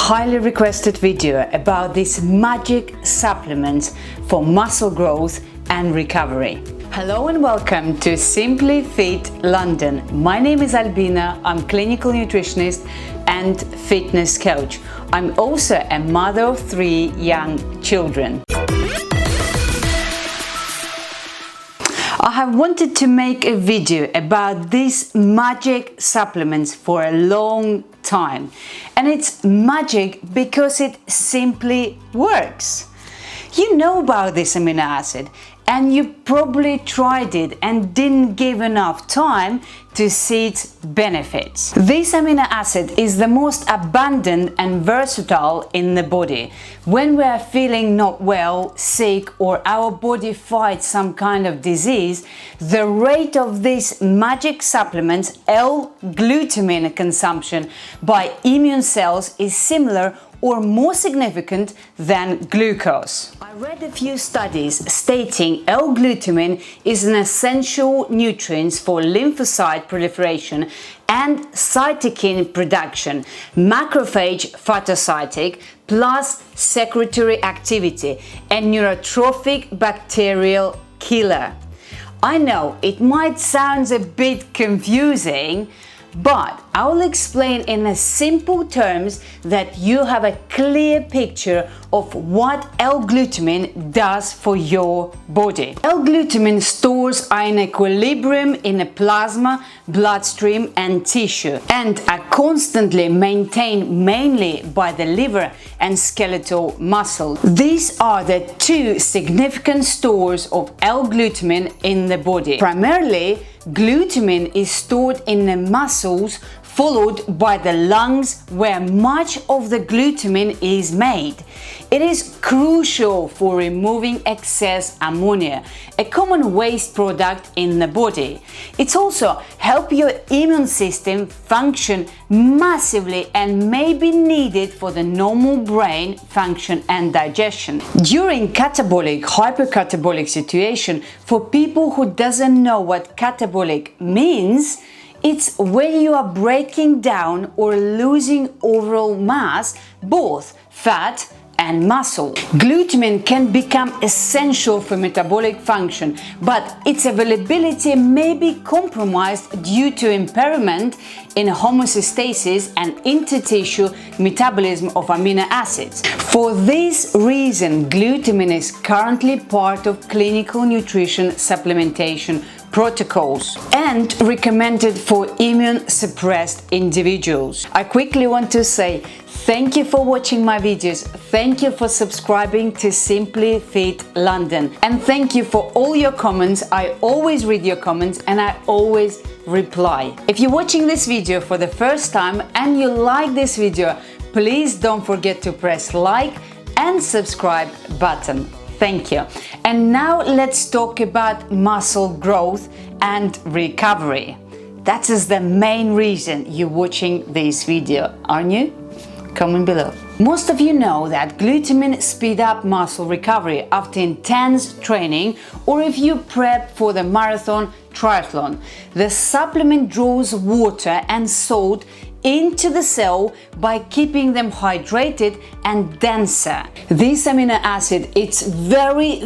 highly requested video about these magic supplements for muscle growth and recovery. Hello and welcome to SimplyFit London. My name is Albina, I'm clinical nutritionist and fitness coach. I'm also a mother of 3 young children. I have wanted to make a video about these magic supplements for a long time, and it's magic because it simply works. You know about this amino acid and you probably tried it and didn't give enough time to see its benefits. This amino acid is the most abundant and versatile in the body. When we are feeling not well, sick, or our body fights some kind of disease, the rate of these magic supplements, L-Glutamine consumption by immune cells is similar or more significant than glucose. I read a few studies stating L-glutamine is an essential nutrient for lymphocyte proliferation and cytokine production, macrophage phagocytic plus secretory activity, and neurotrophic bacterial killer. I know it might sound a bit confusing, but I will explain in a simple terms that you have a clear picture of what L-glutamine does for your body. L-glutamine stores are in equilibrium in the plasma, bloodstream and tissue, and are constantly maintained mainly by the liver and skeletal muscle. These are the 2 significant stores of L-glutamine in the body. Primarily, glutamine is stored in the muscles, followed by the lungs, where much of the glutamine is made. It is crucial for removing excess ammonia, a common waste product in the body. It also helps your immune system function massively and may be needed for the normal brain function and digestion. During catabolic, hypercatabolic situation, for people who doesn't know what catabolic means, it's when you are breaking down or losing overall mass, both fat and muscle. Glutamine can become essential for metabolic function, but its availability may be compromised due to impairment in homeostasis and intertissue metabolism of amino acids. For this reason, glutamine is currently part of clinical nutrition supplementation protocols and recommended for immune suppressed individuals. I quickly want to say thank you for watching my videos, thank you for subscribing to SimplyFit London, and thank you for all your comments. I always read your comments and I always reply. If you're watching this video for the first time and you like this video, please don't forget to press like and subscribe button. Thank you. And now let's talk about muscle growth and recovery. That is the main reason you're watching this video, aren't you? Comment below. Most of you know that glutamine speeds up muscle recovery after intense training or if you prep for the marathon triathlon. The supplement draws water and salt into the cell by keeping them hydrated and denser. This amino acid is very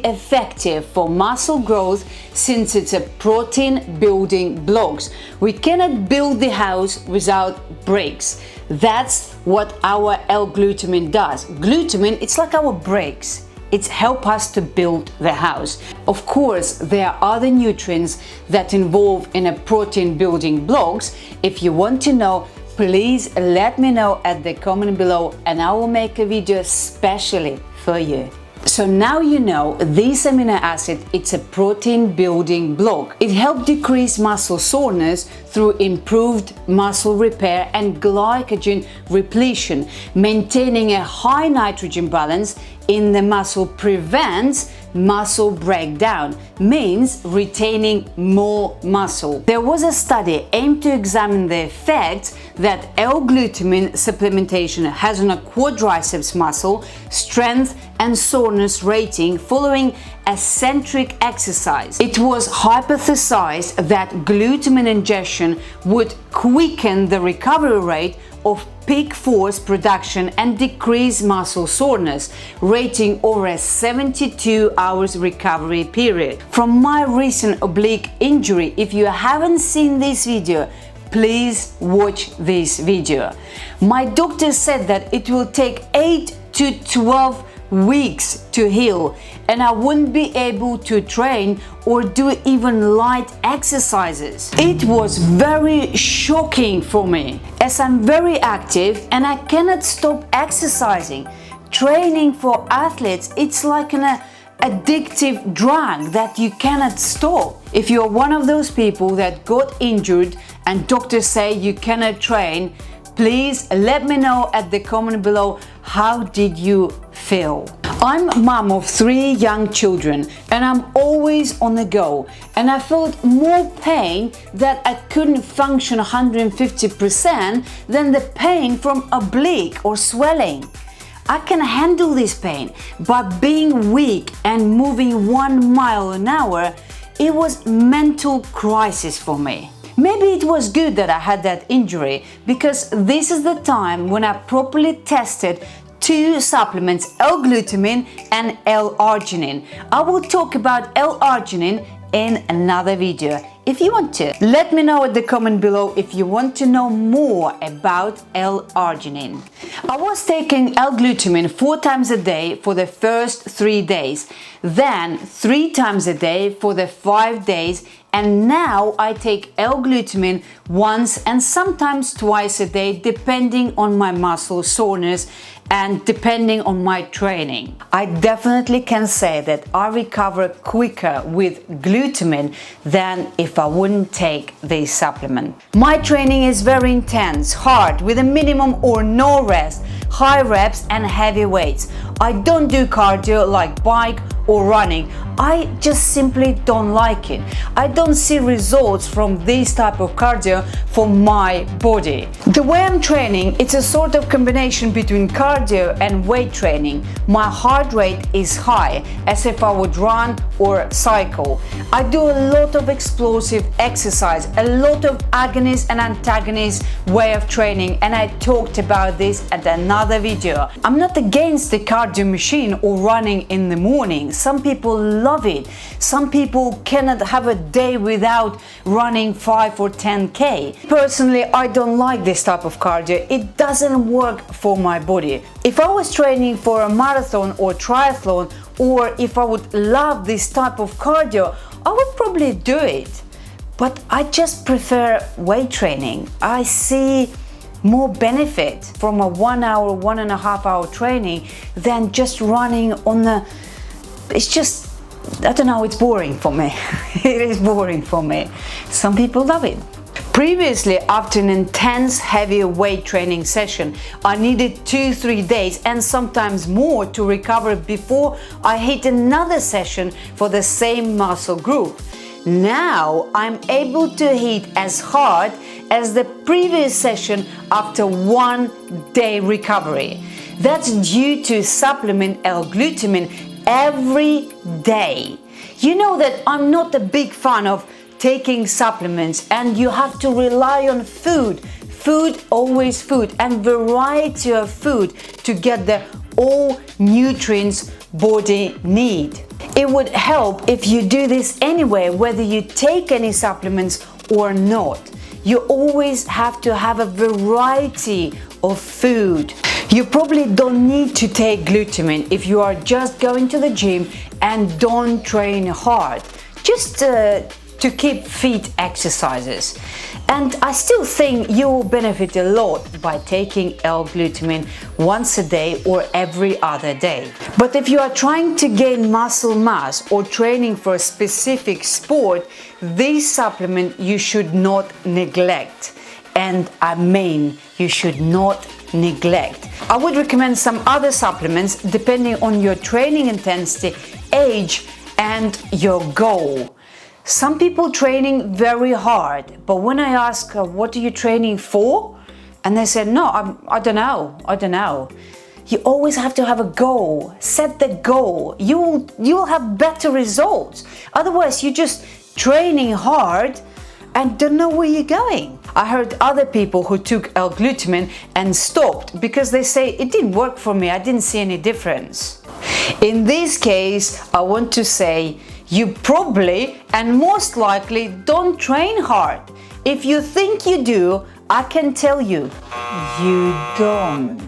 effective for muscle growth since it's a protein building block. We cannot build the house without bricks. That's what our L-glutamine does. Glutamine, it's like our bricks. It helps us to build the house. Of course, there are other nutrients that involve in a protein building blocks. If you want to know, please let me know at the comment below and I will make a video specially for you. So now you know this amino acid, it's a protein building block. It helps decrease muscle soreness through improved muscle repair and glycogen repletion. Maintaining a high nitrogen balance in the muscle prevents muscle breakdown, means retaining more muscle. There was a study aimed to examine the effects that L-glutamine supplementation has on a quadriceps muscle strength and soreness rating following eccentric exercise. It was hypothesized that glutamine ingestion would quicken the recovery rate of peak force production and decreased muscle soreness, rating over a 72 hours recovery period. From my recent oblique injury, if you haven't seen this video, please watch this video. My doctor said that it will take 8 to 12 weeks to heal, and I wouldn't be able to train or do even light exercises. It was very shocking for me, as I'm very active and I cannot stop exercising. Training for athletes, it's like an addictive drug that you cannot stop. If you're one of those people that got injured and doctors say you cannot train, please let me know at the comment below, how did you feel? I'm a mom of 3 young children and I'm always on the go, and I felt more pain that I couldn't function 150% than the pain from oblique or swelling. I can handle this pain, but being weak and moving 1 mile an hour, it was mental crisis for me. Maybe it was good that I had that injury, because this is the time when I properly tested 2 supplements, L-Glutamine and L-Arginine. I will talk about L-Arginine in another video if you want to. Let me know at the comment below if you want to know more about L-Arginine. I was taking L-Glutamine 4 times a day for the first 3 days, then 3 times a day for the 5 days, and now I take L-Glutamine once and sometimes twice a day, depending on my muscle soreness and depending on my training. I definitely can say that I recover quicker with glutamine than if I wouldn't take this supplement. My training is very intense, hard, with a minimum or no rest, high reps and heavy weights. I don't do cardio like bike or running. I just simply don't like it. I don't see results from this type of cardio for my body. The way I'm training, it's a sort of combination between cardio and weight training. My heart rate is high, as if I would run or cycle. I do a lot of explosive exercise, a lot of agonist and antagonist way of training, and I talked about this at another video. I'm not against the cardio machine or running in the morning. Some people love it. Some people cannot have a day without running 5 or 10k. Personally, I don't like this type of cardio. It doesn't work for my body. If I was training for a marathon or triathlon, or if I would love this type of cardio, I would probably do it. But I just prefer weight training. I see more benefit from a 1 hour, 1.5 hour training than just running on the... It's just, I don't know, it's boring for me. It is boring for me. Some people love it. Previously, after an intense heavy weight training session, I needed 2-3 days and sometimes more to recover before I hit another session for the same muscle group. Now I'm able to hit as hard as the previous session after 1 day recovery. That's due to supplement L-Glutamine every day. You know that I'm not a big fan of taking supplements, and you have to rely on food, always food, and variety of food to get the all nutrients body need. It would help if you do this anyway, whether you take any supplements or not. You always have to have a variety of food. You probably don't need to take glutamine if you are just going to the gym and don't train hard, just to keep fit exercises. And I still think you will benefit a lot by taking L-Glutamine once a day or every other day. But if you are trying to gain muscle mass or training for a specific sport, this supplement you should not neglect. And I mean, you should not neglect. I would recommend some other supplements depending on your training intensity, age, and your goal. Some people training very hard, but when I ask, what are you training for? And they said, no, I don't know. You always have to have a goal. Set the goal. You'll have better results. Otherwise, you're just training hard and don't know where you're going. I heard other people who took L-Glutamine and stopped because they say it didn't work for me, I didn't see any difference. In this case, I want to say you probably and most likely don't train hard. If you think you do, I can tell you, you don't.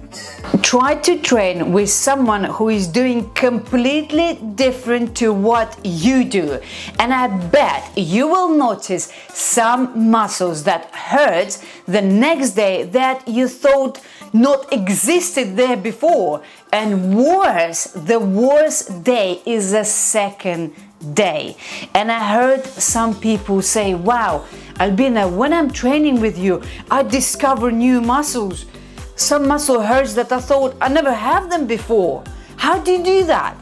Try to train with someone who is doing completely different to what you do, and I bet you will notice some muscles that hurt the next day that you thought not existed there before, and worse, the worst day is the second day. And I heard some people say, wow, Albina, when I'm training with you, I discover new muscles. Some muscle hurts that I thought I never have them before. How do you do that?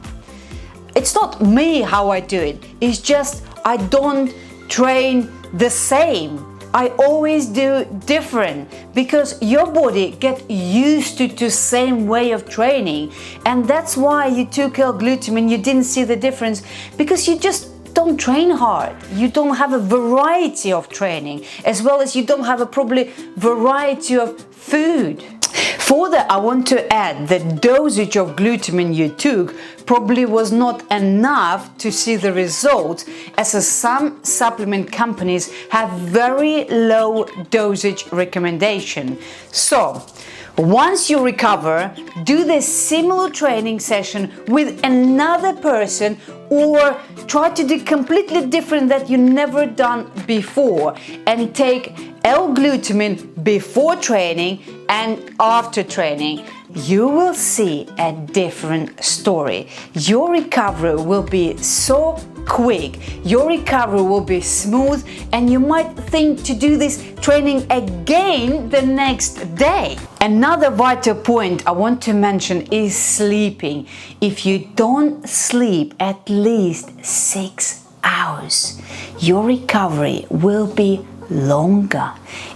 It's not me how I do it. It's just I don't train the same. I always do different because your body get used to the same way of training, and that's why you took L-Glutamine, you didn't see the difference because you just don't train hard. You don't have a variety of training, as well as you don't have a probably variety of food. Further, I want to add the dosage of glutamine you took probably was not enough to see the results, as some supplement companies have very low dosage recommendation. So, once you recover, do the similar training session with another person, or try to do completely different that you never done before, and take L-Glutamine before training and after training. You will see a different story. Your recovery will be so quick, your recovery will be smooth, and you might think to do this training again the next day. Another vital point I want to mention is sleeping. If you don't sleep at least 6 hours, your recovery will be longer.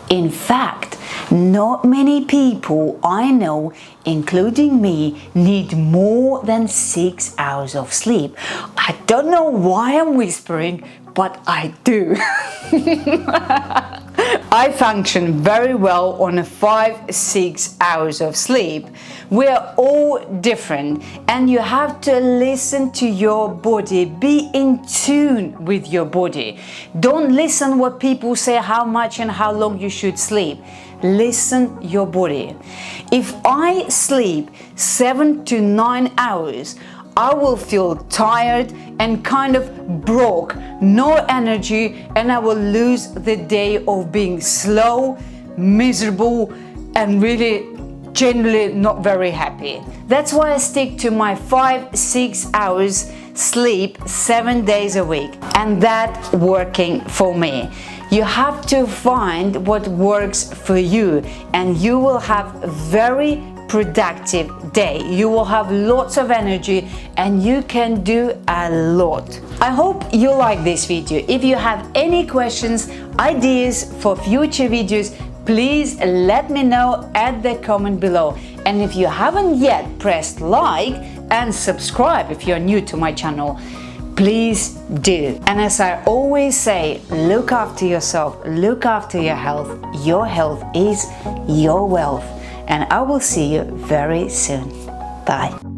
In fact, not many people I know, including me, need more than 6 hours of sleep. I don't know why I'm whispering, but I do. I function very well on 5-6 hours of sleep. We're all different, and you have to listen to your body, be in tune with your body. Don't listen what people say how much and how long you should sleep. Listen your body. If I sleep 7 to 9 hours, I will feel tired and kind of broke, no energy, and I will lose the day of being slow, miserable, and really generally not very happy. That's why I stick to my 5-6 hours sleep 7 days a week, and that's working for me. You have to find what works for you, and you will have a very productive day. You will have lots of energy and you can do a lot. I hope you like this video. If you have any questions, ideas for future videos, please let me know at the comment below. And if you haven't yet pressed like and subscribe if you're new to my channel, please do. And as I always say, look after yourself, look after your health. Your health is your wealth. And I will see you very soon. Bye.